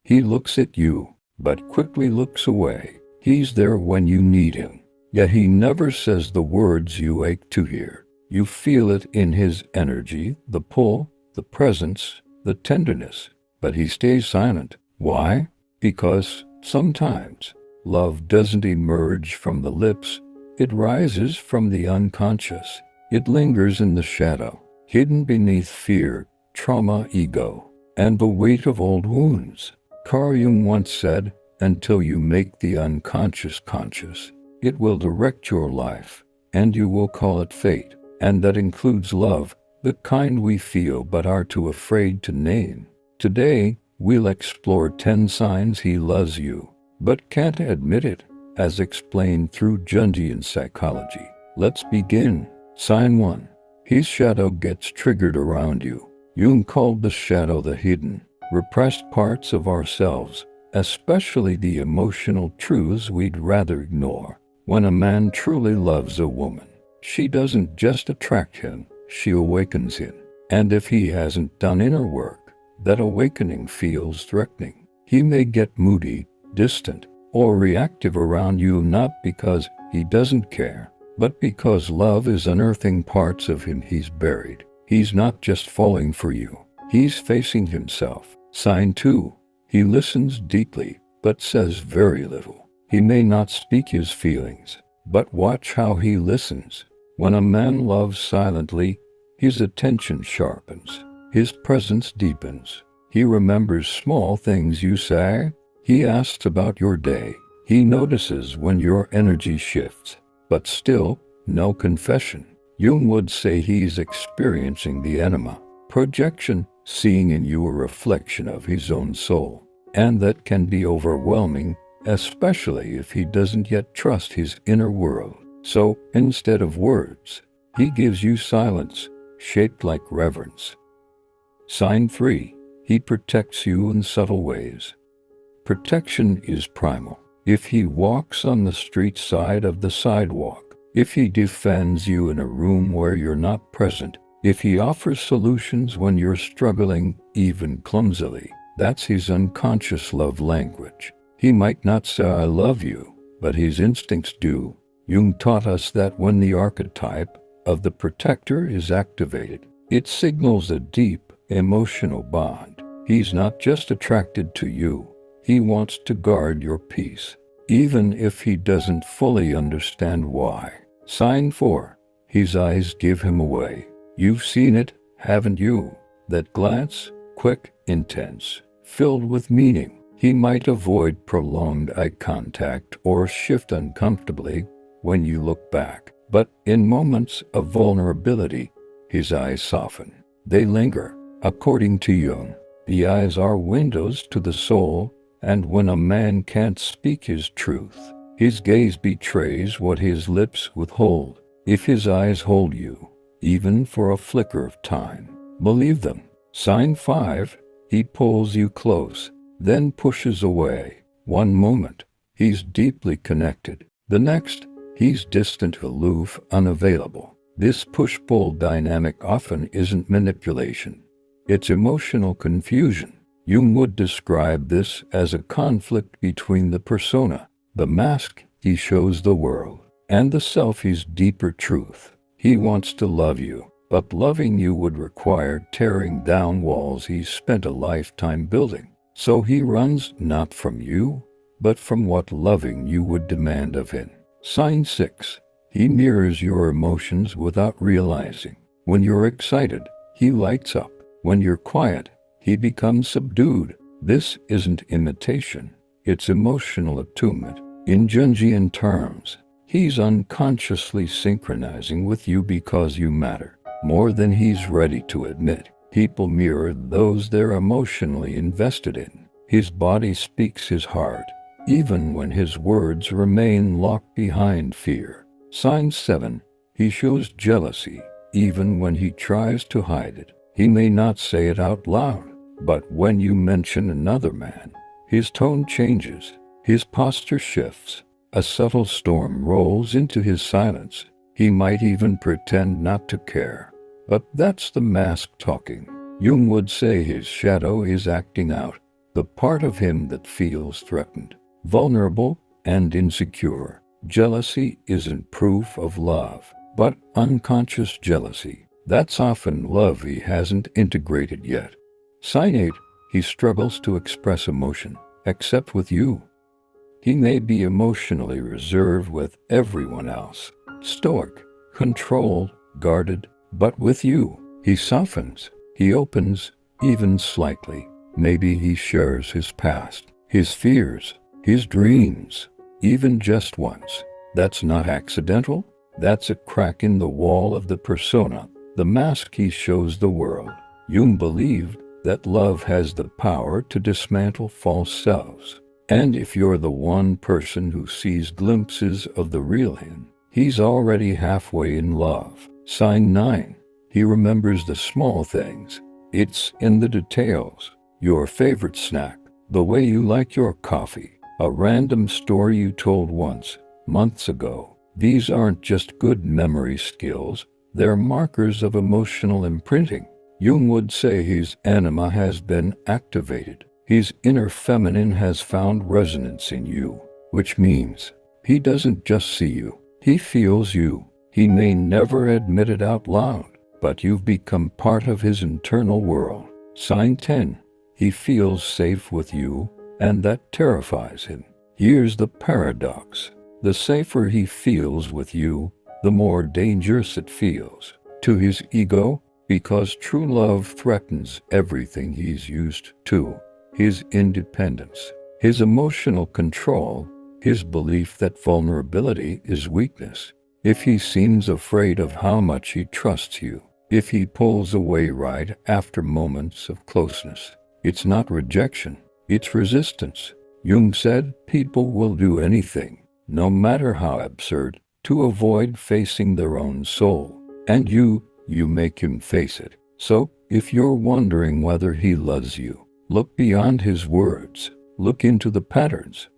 He looks at you, but quickly looks away. He's there when you need him, yet he never says the words you ache to hear. You feel it in his energy, the pull, the presence, the tenderness, but he stays silent. Why? Because sometimes love doesn't emerge from the lips, it rises from the unconscious. It lingers in the shadow, hidden beneath fear, trauma, ego, and the weight of old wounds. Carl Jung once said, "Until you make the unconscious conscious, it will direct your life, and you will call it fate." And that includes love, the kind we feel but are too afraid to name. Today, we'll explore 10 signs he loves you, but can't admit it, as explained through Jungian psychology. Let's begin. Sign 1. His shadow gets triggered around you. Jung called the shadow the hidden, repressed parts of ourselves, especially the emotional truths we'd rather ignore. When a man truly loves a woman, she doesn't just attract him, she awakens him. And if he hasn't done inner work, that awakening feels threatening. He may get moody, distant, or reactive around you, not because he doesn't care, but because love is unearthing parts of him he's buried. He's not just falling for you, he's facing himself. Sign 2. He listens deeply, but says very little. He may not speak his feelings, but watch how he listens. When a man loves silently, his attention sharpens, his presence deepens. He remembers small things you say. He asks about your day. He notices when your energy shifts. But still, no confession. Jung would say he's experiencing the enema, projection, seeing in you a reflection of his own soul. And that can be overwhelming, especially if he doesn't yet trust his inner world. So, instead of words, he gives you silence, shaped like reverence. Sign 3. He protects you in subtle ways. Protection is primal. If he walks on the street side of the sidewalk, if he defends you in a room where you're not present, if he offers solutions when you're struggling, even clumsily, that's his unconscious love language. He might not say "I love you," but his instincts do. Jung taught us that when the archetype of the protector is activated, it signals a deep, emotional bond. He's not just attracted to you, he wants to guard your peace, even if he doesn't fully understand why. Sign 4. His eyes give him away. You've seen it, haven't you? That glance, quick, intense, filled with meaning. He might avoid prolonged eye contact or shift uncomfortably when you look back, but in moments of vulnerability, his eyes soften. They linger. According to Jung, the eyes are windows to the soul, and when a man can't speak his truth, his gaze betrays what his lips withhold. If his eyes hold you, even for a flicker of time, believe them. Sign 5. He pulls you close, then pushes away. One moment, he's deeply connected. The next, he's distant, aloof, unavailable. This push-pull dynamic often isn't manipulation. It's emotional confusion. Jung would describe this as a conflict between the persona, the mask he shows the world, and the self, his deeper truth. He wants to love you, but loving you would require tearing down walls he's spent a lifetime building. So he runs not from you, but from what loving you would demand of him. Sign 6. He mirrors your emotions without realizing. When you're excited, he lights up. When you're quiet, he becomes subdued. This isn't imitation, it's emotional attunement. In Jungian terms, he's unconsciously synchronizing with you because you matter more than he's ready to admit. People mirror those they're emotionally invested in. His body speaks his heart, even when his words remain locked behind fear. Sign 7. He shows jealousy, even when he tries to hide it. He may not say it out loud, but when you mention another man, his tone changes, his posture shifts. A subtle storm rolls into his silence. He might even pretend not to care, but that's the mask talking. Jung would say his shadow is acting out, the part of him that feels threatened, vulnerable, and insecure. Jealousy isn't proof of love, but unconscious jealousy. That's often love he hasn't integrated yet. Sign 8. He struggles to express emotion, except with you. He may be emotionally reserved with everyone else, stoic, controlled, guarded, but with you, he softens, he opens, even slightly. Maybe he shares his past, his fears, his dreams, even just once. That's not accidental. That's a crack in the wall of the persona, the mask he shows the world. Jung believed that love has the power to dismantle false selves. And if you're the one person who sees glimpses of the real him, he's already halfway in love. Sign 9. He remembers the small things. It's in the details. Your favorite snack, the way you like your coffee, a random story you told once, months ago. These aren't just good memory skills, they're markers of emotional imprinting. Jung would say his anima has been activated. His inner feminine has found resonance in you, which means he doesn't just see you, he feels you. He may never admit it out loud, but you've become part of his internal world. Sign 10. He feels safe with you, and that terrifies him. Here's the paradox. The safer he feels with you, the more dangerous it feels to his ego, because true love threatens everything he's used to. His independence, his emotional control, his belief that vulnerability is weakness. If he seems afraid of how much he trusts you, if he pulls away right after moments of closeness, it's not rejection, it's resistance. Jung said people will do anything, no matter how absurd, to avoid facing their own soul. And you make him face it. So, if you're wondering whether he loves you, look beyond his words. Look into the patterns,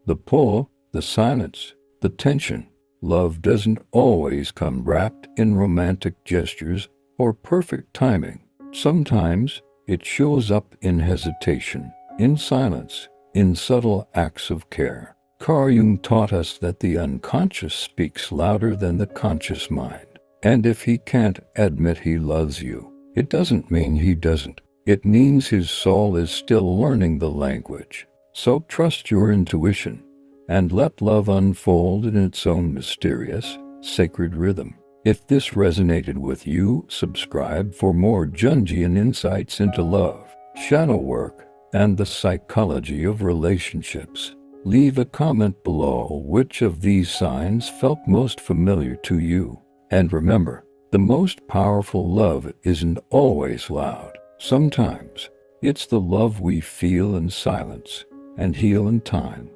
the pull, the silence, the tension. Love doesn't always come wrapped in romantic gestures or perfect timing. Sometimes it shows up in hesitation, in silence, in subtle acts of care. Carl Jung taught us that the unconscious speaks louder than the conscious mind. And if he can't admit he loves you, it doesn't mean he doesn't. It means his soul is still learning the language. So trust your intuition and let love unfold in its own mysterious, sacred rhythm. If this resonated with you, subscribe for more Jungian insights into love, shadow work, and the psychology of relationships. Leave a comment below which of these signs felt most familiar to you. And remember, the most powerful love isn't always loud. Sometimes, it's the love we feel in silence and heal in time.